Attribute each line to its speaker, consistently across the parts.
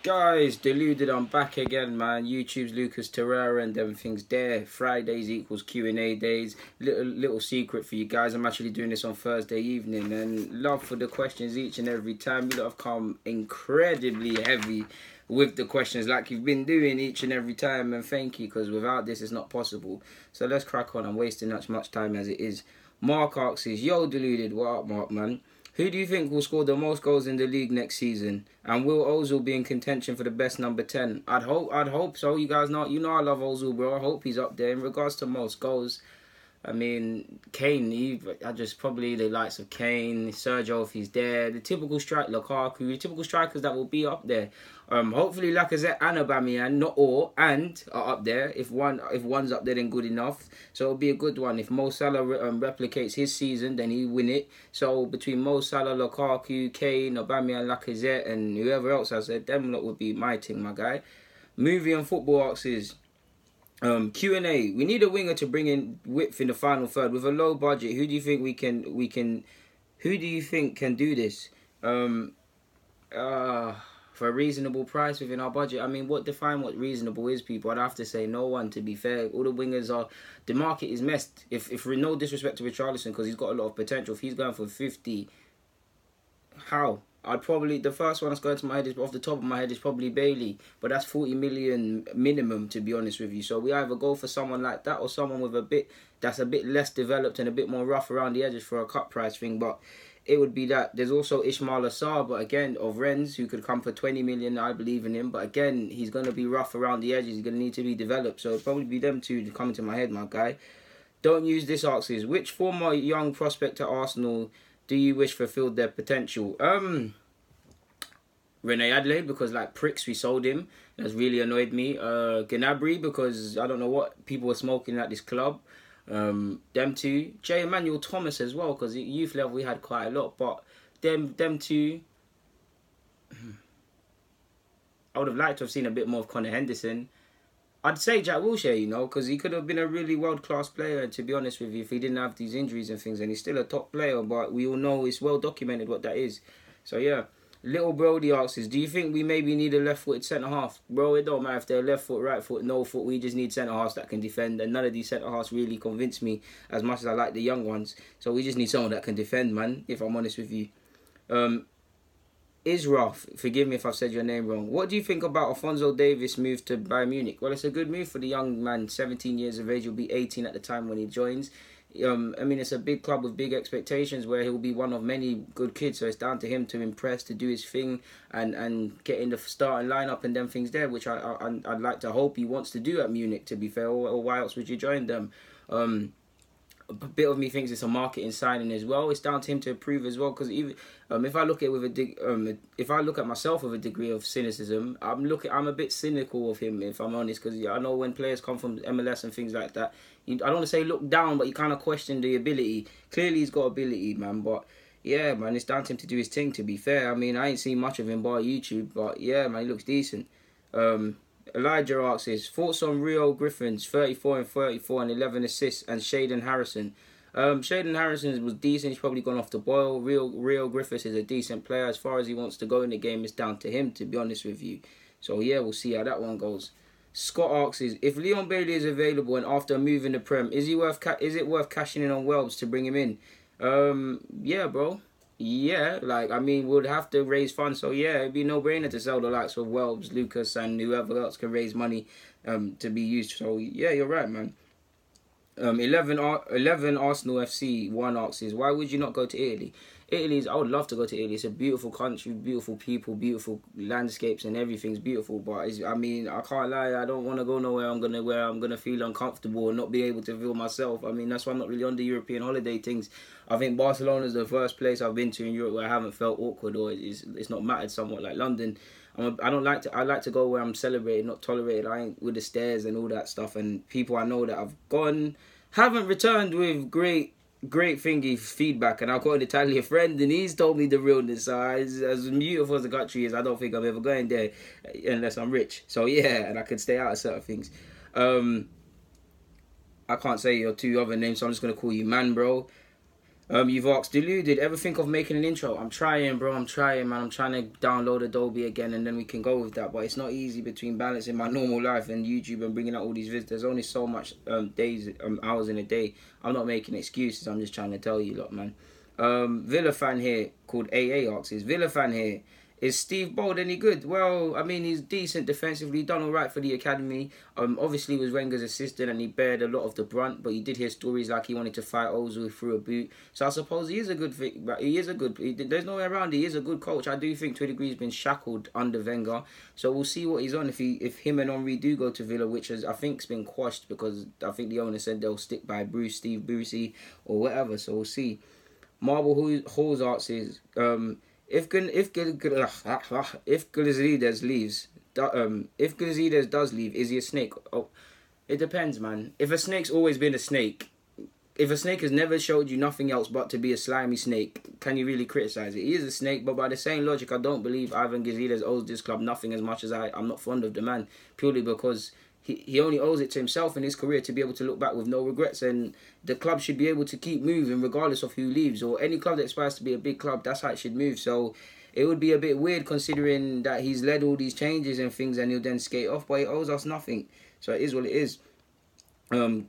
Speaker 1: Guys, deluded, I'm back again, man. YouTube's Lucas Terrera and everything's there. Fridays equals Q&A days. Little secret for you guys, I'm actually doing this on Thursday evening, and love for the questions each and every time. You lot have come incredibly heavy with the questions like you've been doing each and every time, and thank you, because without this it's not possible. So let's crack on. I'm wasting as much time as it is. Mark asks, yo deluded, what up Mark, man? Who do you think will score the most goals in the league next season? And will Ozil be in contention for the best number 10? I'd hope so. You guys know, I love Ozil, bro. I hope he's up there. In regards to most goals, I mean, Kane, probably the likes of Kane, Sergio if he's there, the typical Lukaku, the typical strikers that will be up there. Hopefully Lacazette and Aubameyang, not all, and are up there. If one's up there, then good enough. So it'll be a good one. If Mo Salah replicates his season, then he'll win it. So between Mo Salah, Lukaku, Kane, Aubameyang, Lacazette, and whoever else I said, them lot would be my team, my guy. Movie and football asks is, Q&A. We need a winger to bring in width in the final third with a low budget. Who do you think who do you think can do this? For a reasonable price within our budget. I mean, what reasonable is, people? I'd have to say no one, to be fair. All the wingers are, the market is messed. If we're no disrespect to Richarlison, because he's got a lot of potential, if he's going for 50, how? The first one that's going to my head is, off the top of my head, is probably Bailey. But that's 40 million minimum, to be honest with you. So we either go for someone like that or someone with that's a bit less developed and a bit more rough around the edges for a cut price thing. But it would be that. There's also Ismail Assar, but again, of Rennes, who could come for 20 million. I believe in him. But again, he's going to be rough around the edges. He's going to need to be developed. So it'd probably be them two to come into my head, my guy. Don't use this asks is, which former young prospect at Arsenal do you wish fulfilled their potential? Rene Adelaide, because like pricks we sold him. That's really annoyed me. Gnabry, because I don't know what people were smoking at this club. Them two. J. Emmanuel Thomas as well, because at youth level we had quite a lot. But them two, I would have liked to have seen a bit more of Connor Henderson. I'd say Jack Wilshere, because he could have been a really world-class player, and to be honest with you, if he didn't have these injuries and things, and he's still a top player, but we all know it's well documented what that is. So yeah. Little Brody asks, do you think we maybe need a left-footed centre-half? Bro, it don't matter if they're left foot, right foot, no foot. We just need centre-halves that can defend, and none of these centre-halves really convince me as much as I like the young ones. So we just need someone that can defend, man, if I'm honest with you. Israf, forgive me if I've said your name wrong. What do you think about Alphonso Davies' move to Bayern Munich? Well, it's a good move for the young man, 17 years of age. He'll be 18 at the time when he joins. I mean, it's a big club with big expectations where he'll be one of many good kids. So it's down to him to impress, to do his thing, and get in the starting lineup and them things there, which I'd like to hope he wants to do at Munich, to be fair. Or why else would you join them? A bit of me thinks it's a marketing signing as well. It's down to him to improve as well, because even if I look at if I look at myself with a degree of cynicism, I'm a bit cynical of him, if I'm honest, because I know when players come from MLS and things like that, I don't want to say look down, but you kind of question the ability. Clearly he's got ability, man, but yeah, man, it's down to him to do his thing, to be fair. I mean, I ain't seen much of him by YouTube, but yeah, man, he looks decent. Elijah asks his thoughts on Rio Griffin's 34 and 34 and 11 assists, and Shaden Harrison. Shaden Harrison was decent. He's probably gone off the boil. Rio Griffiths is a decent player. As far as he wants to go in the game, it's down to him, to be honest with you. So yeah, we'll see how that one goes. Scott asks is, if Leon Bailey is available and after moving the Prem, is it worth cashing in on Welbs to bring him in? Yeah, bro. Yeah, I mean, we'll have to raise funds, so yeah, it'd be no brainer to sell the likes of Welbs, Lucas, and whoever else can raise money to be used. So yeah, you're right, man. 11 Arsenal FC 1 asks is, why would you not go to Italy? I would love to go to Italy. It's a beautiful country, beautiful people, beautiful landscapes, and everything's beautiful. But I mean, I can't lie. I don't want to go nowhere where I'm gonna feel uncomfortable and not be able to feel myself. I mean, that's why I'm not really on the European holiday things. I think Barcelona is the first place I've been to in Europe where I haven't felt awkward, or it's not mattered somewhat like London. I like to go where I'm celebrated, not tolerated. I ain't with the stairs and all that stuff. And people I know that have gone haven't returned with great thingy feedback, and I've got an Italian friend and he's told me the realness. So as beautiful as the country is, I don't think I'm ever going there unless I'm rich. So yeah, and I can stay out of certain things. I can't say your two other names, so I'm just going to call you Man Bro. You've asked, Deluded, ever think of making an intro? I'm trying, bro. I'm trying, man. I'm trying to download Adobe again, and then we can go with that. But it's not easy between balancing my normal life and YouTube and bringing out all these videos. There's only so much hours in a day. I'm not making excuses. I'm just trying to tell you, lot, man. Villa fan here called AA asks, is Villa fan here? Is Steve Bold any good? Well, I mean, he's decent defensively, done all right for the academy. Obviously, he was Wenger's assistant and he bared a lot of the brunt, but you did hear stories like he wanted to fight Ozil through a boot. So I suppose he is a good, there's no way around it. He is a good coach. I do think to a degree he's been shackled under Wenger. So we'll see what he's on if him and Henry do go to Villa, which I think's been quashed because I think the owner said they'll stick by Steve Brucey or whatever. So we'll see. Marble Halls asks is, if Gazidis leaves, if Gazidis does leave, is he a snake? Oh, it depends, man. If a snake's always been a snake, if a snake has never showed you nothing else but to be a slimy snake, can you really criticize it? He is a snake, but by the same logic, I don't believe Ivan Gazidis owes this club nothing as much as I'm not fond of the man, purely because he only owes it to himself in his career to be able to look back with no regrets, and the club should be able to keep moving regardless of who leaves, or any club that aspires to be a big club, that's how it should move. So it would be a bit weird considering that he's led all these changes and things and he'll then skate off, but he owes us nothing. So it is what it is.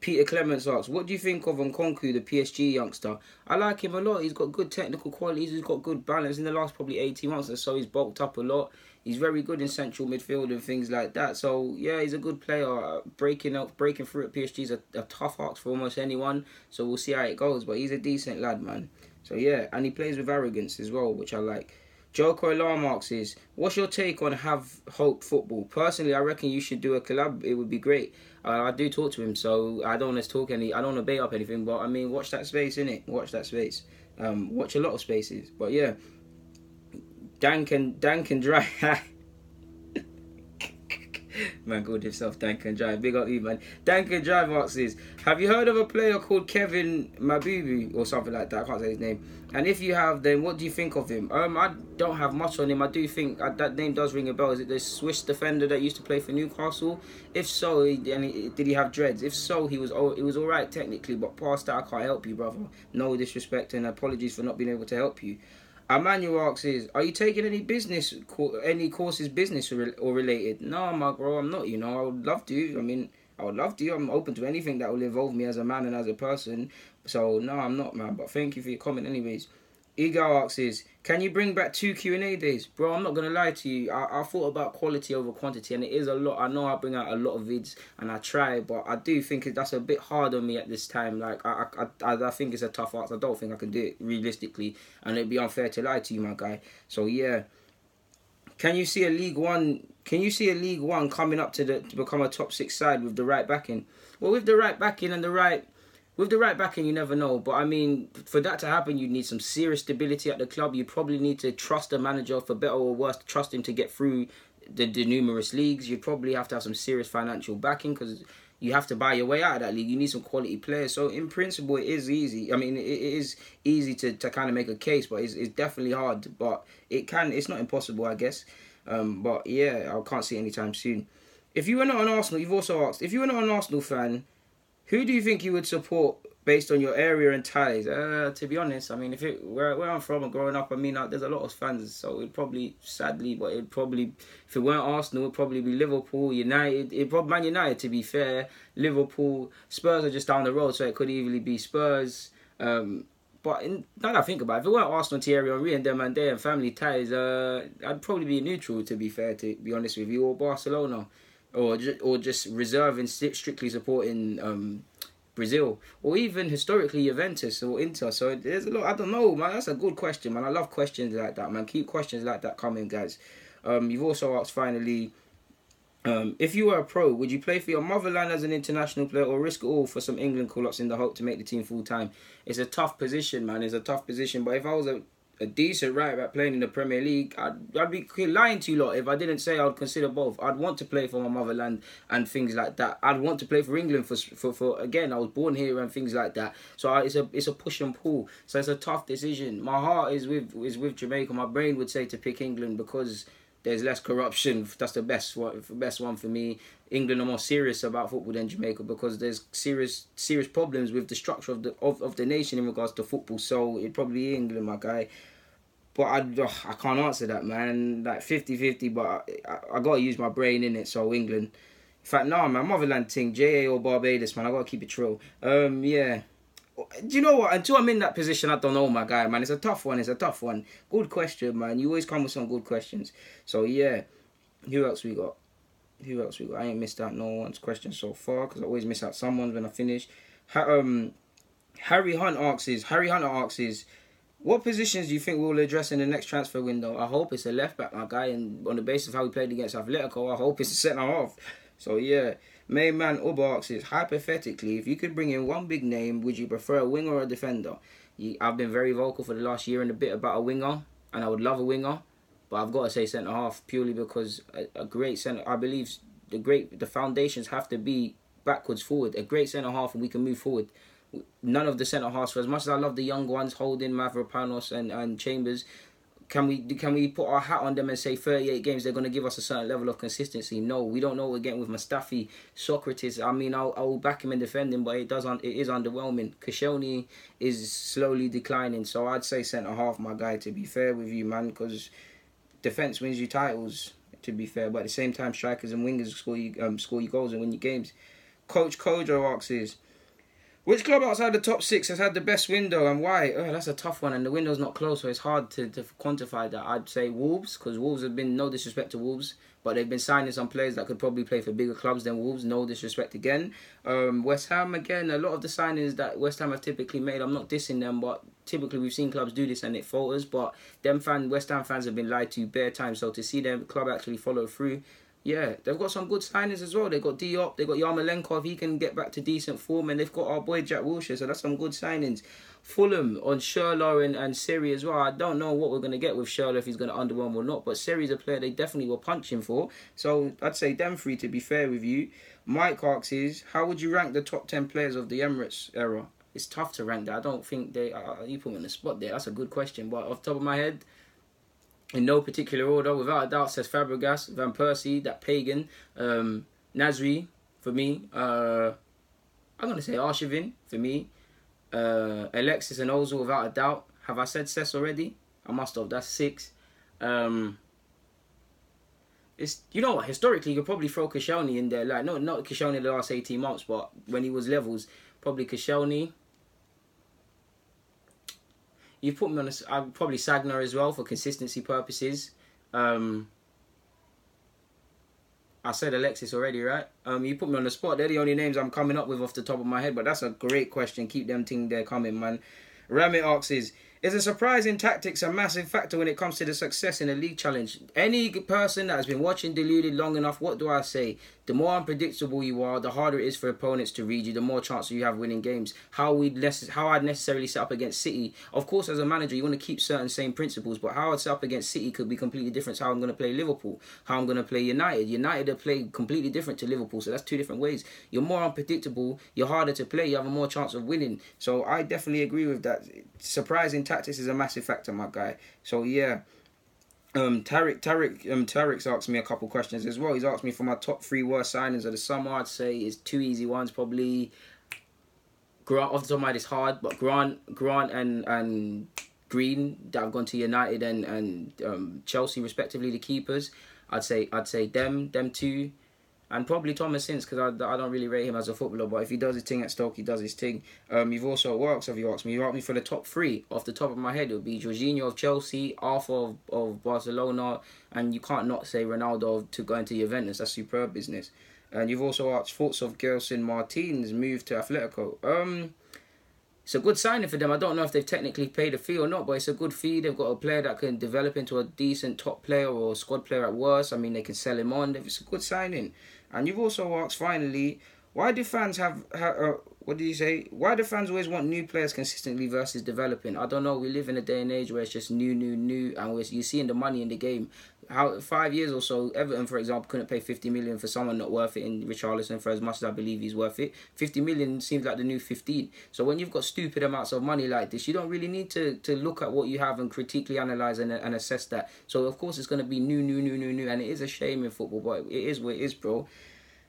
Speaker 1: Peter Clements asks, what do you think of Nkunku, the PSG youngster? I like him a lot. He's got good technical qualities. He's got good balance. In the last probably 18 months or so, he's bulked up a lot. He's very good in central midfield and things like that. So, yeah, he's a good player. Breaking through at PSG is a tough ask for almost anyone. So we'll see how it goes. But he's a decent lad, man. So, yeah, and he plays with arrogance as well, which I like. Joko Alarm asks is, what's your take on Have Hope Football? Personally, I reckon you should do a collab. It would be great. I do talk to him, so I don't want to I don't want to bait up anything, but I mean, watch that space, innit? Watch that space. Watch a lot of spaces. But yeah, Dan can drive. Man called himself Dan can drive. Big up you, man. Dan can drive asks is, have you heard of a player called Kevin Mabubu or something like that? I can't say his name. And if you have, then what do you think of him? I don't have much on him. I do think that name does ring a bell. Is it the Swiss defender that used to play for Newcastle? If so, did he have dreads? If so, it was all right technically, but past that, I can't help you, brother. No disrespect and apologies for not being able to help you. Emmanuel asks is, are you taking any courses business or related? No, my bro, I'm not, I would love to. I mean, I would love to. I'm open to anything that will involve me as a man and as a person. So, no, I'm not, man. But thank you for your comment anyways. Ego asks is, can you bring back 2 Q&A days? Bro, I'm not going to lie to you. I thought about quality over quantity, and it is a lot. I know I bring out a lot of vids, and I try, but I do think that's a bit hard on me at this time. Like, I think it's a tough ask. I don't think I can do it realistically, and it'd be unfair to lie to you, my guy. So, yeah. Can you see a League One coming up to become a top 6 side with the right backing? Well, with the right backing you never know. But I mean, for that to happen, you need some serious stability at the club. You probably need to trust the manager, for better or worse, trust him to get through the numerous leagues. You probably have to have some serious financial backing because you have to buy your way out of that league. You need some quality players. So in principle, it is easy. I mean, it is easy to kind of make a case, but it's definitely hard. But it's not impossible, I guess. But yeah, I can't see it anytime soon. If you were not an Arsenal, you've also asked, if you were not an Arsenal fan, who do you think you would support based on your area and ties? To be honest, I mean, where I'm from and growing up, I mean, there's a lot of fans, so it'd probably, sadly, but if it weren't Arsenal, it'd probably be Liverpool, United, Man United, to be fair, Liverpool, Spurs are just down the road, so it could easily be Spurs. But now that I think about it, if it weren't Arsenal, Thierry Henry and them and their family ties, I'd probably be neutral, to be fair, to be honest with you, or Barcelona. Or just reserving, strictly supporting Brazil, or even historically Juventus or Inter. So there's a lot. I don't know, man. That's a good question, man. I love questions like that, man. Keep questions like that coming, guys. You've also asked finally, if you were a pro, would you play for your motherland as an international player or risk it all for some England call-ups in the hope to make the team full time? It's a tough position, man. It's a tough position. But if I was a decent right back playing in the Premier League, I'd be lying to you lot if I didn't say I'd consider both. I'd want to play for my motherland and things like that. I'd want to play for England for again, I was born here and things like that. So it's a push and pull. So it's a tough decision. My heart is with Jamaica. My brain would say to pick England because There's less corruption. That's the best one for me. England are more serious about football than Jamaica because there's serious problems with the structure of the nation in regards to football. So it'd probably be England, my guy. But I can't answer that, man. Like 50-50, but I got to use my brain in it, so England. In fact, nah, man, motherland thing, JA or Barbados, man. I got to keep it true. Yeah. Do you know what? Until I'm in that position, I don't know, my guy, man. It's a tough one. Good question, man. You always come with some good questions. So, yeah. Who else we got? I ain't missed out no one's question so far because I always miss out someone's when I finish. Harry Hunter asks, what positions do you think we'll address in the next transfer window? I hope it's a left back, my guy, and on the basis of how we played against Atletico, I hope it's a centre half. So yeah, main man Uber asks, hypothetically, if you could bring in one big name, would you prefer a winger or a defender? I've been very vocal for the last year and a bit about a winger, and I would love a winger, but I've got to say centre half purely because a great centre. I believe the foundations have to be backwards forward. A great centre half, and we can move forward. None of the centre halves, for as much as I love the young ones, Holding, Mavropanos and Chambers, can we put our hat on them and say 38 games they're going to give us a certain level of consistency? No, we don't know what we're getting with Mustafi, Socrates. I mean, I'll back him in defending, but it is underwhelming. Koscielny is slowly declining, so I'd say centre half, my guy. To be fair with you, man, because defence wins you titles. To be fair, but at the same time, strikers and wingers score you goals and win your games. Coach Kojo asks, which club outside the top 6 has had the best window and why? Oh, that's a tough one, and the window's not closed, so it's hard to quantify that. I'd say Wolves, because Wolves have been, no disrespect to Wolves, but they've been signing some players that could probably play for bigger clubs than Wolves, no disrespect again. West Ham, again, a lot of the signings that West Ham have typically made, I'm not dissing them, but typically we've seen clubs do this and it falters, but West Ham fans have been lied to bare time, so to see them club actually follow through, yeah, they've got some good signings as well. They've got Diop, they've got Yarmolenko if he can get back to decent form, and they've got our boy Jack Wilshere, so that's some good signings. Fulham on Schürrle and Seri as well. I don't know what we're going to get with Schürrle, if he's going to underwhelm or not, but Seri's a player they definitely were punching for, so I'd say them three, to be fair with you. Mike asks, how would you rank the top 10 players of the Emirates era? It's tough to rank that. I don't think they... you put me on the spot there. That's a good question, but off the top of my head, in no particular order, without a doubt, says Fabregas, Van Persie, that pagan, Nasri, for me. I'm going to say Arshavin, for me. Alexis and Ozil, without a doubt. Have I said Cess already? I must have. That's 6. It's, you know what, historically, you could probably throw Koscielny in there. Like, not Koscielny the last 18 months, but when he was levels, probably Koscielny. You put me on I'd probably Sagna as well for consistency purposes. I said Alexis already, right? You put me on the spot. They're the only names I'm coming up with off the top of my head, but that's a great question. Keep them things there coming, man. Ramit asks, is a surprising tactics a massive factor when it comes to the success in the league challenge? Any person that has been watching Deluded long enough, what do I say? The more unpredictable you are, the harder it is for opponents to read you, the more chance you have winning games. How I'd necessarily set up against City. Of course, as a manager, you want to keep certain same principles, but how I'd set up against City could be completely different to how I'm going to play Liverpool, how I'm going to play United. United are played completely different to Liverpool, so that's 2 different ways. You're more unpredictable, you're harder to play, you have a more chance of winning. So I definitely agree with that. Surprising tactics is a massive factor, my guy. So yeah. Tarek's asked me a couple questions as well. He's asked me for my top 3 worst signings of the summer. I'd say it's 2 easy ones, probably. Grant, off the top of my head, it's hard, but Grant and Green that have gone to United and Chelsea respectively, the keepers. I'd say them 2. And probably Thomas Ince, because I don't really rate him as a footballer, but if he does his thing at Stoke, he does his thing. You've also, what else have you asked me? You asked me for the top 3. Off the top of my head, it would be Jorginho of Chelsea, Arthur of Barcelona, and you can't not say Ronaldo to go into Juventus. That's superb business. And you've also asked thoughts of Gelson Martin's move to Atletico. It's a good signing for them. I don't know if they've technically paid a fee or not, but it's a good fee. They've got a player that can develop into a decent top player or squad player at worst. I mean, they can sell him on. It's a good signing. And you've also asked, finally, why do fans what did you say? Why do fans always want new players consistently versus developing? I don't know. We live in a day and age where it's just new, and you're seeing the money in the game. How 5 years or so, Everton, for example, couldn't pay 50 million for someone not worth it in Richarlison for as much as I believe he's worth it. 50 million seems like the new 15. So when you've got stupid amounts of money like this, you don't really need to look at what you have and critically analyse and assess that. So of course it's going to be new, and it is a shame in football, but it is what it is, bro.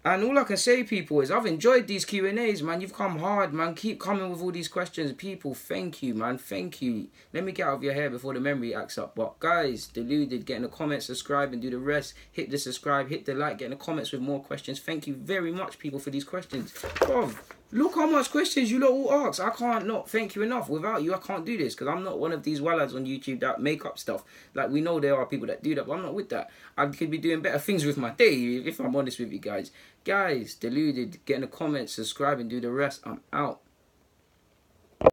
Speaker 1: And all I can say, people, is I've enjoyed these Q&As, man. You've come hard, man. Keep coming with all these questions. People, thank you, man. Thank you. Let me get out of your hair before the memory acts up. But, guys, deluded, get in the comments, subscribe, and do the rest. Hit the subscribe, hit the like, get in the comments with more questions. Thank you very much, people, for these questions. Bro, look how much questions you lot all ask. I can't not thank you enough. Without you, I can't do this, because I'm not one of these wallads on YouTube that make up stuff. Like, we know there are people that do that, but I'm not with that. I could be doing better things with my day, if I'm honest with you guys. Guys, deluded, get in the comments, subscribe, and do the rest. I'm out.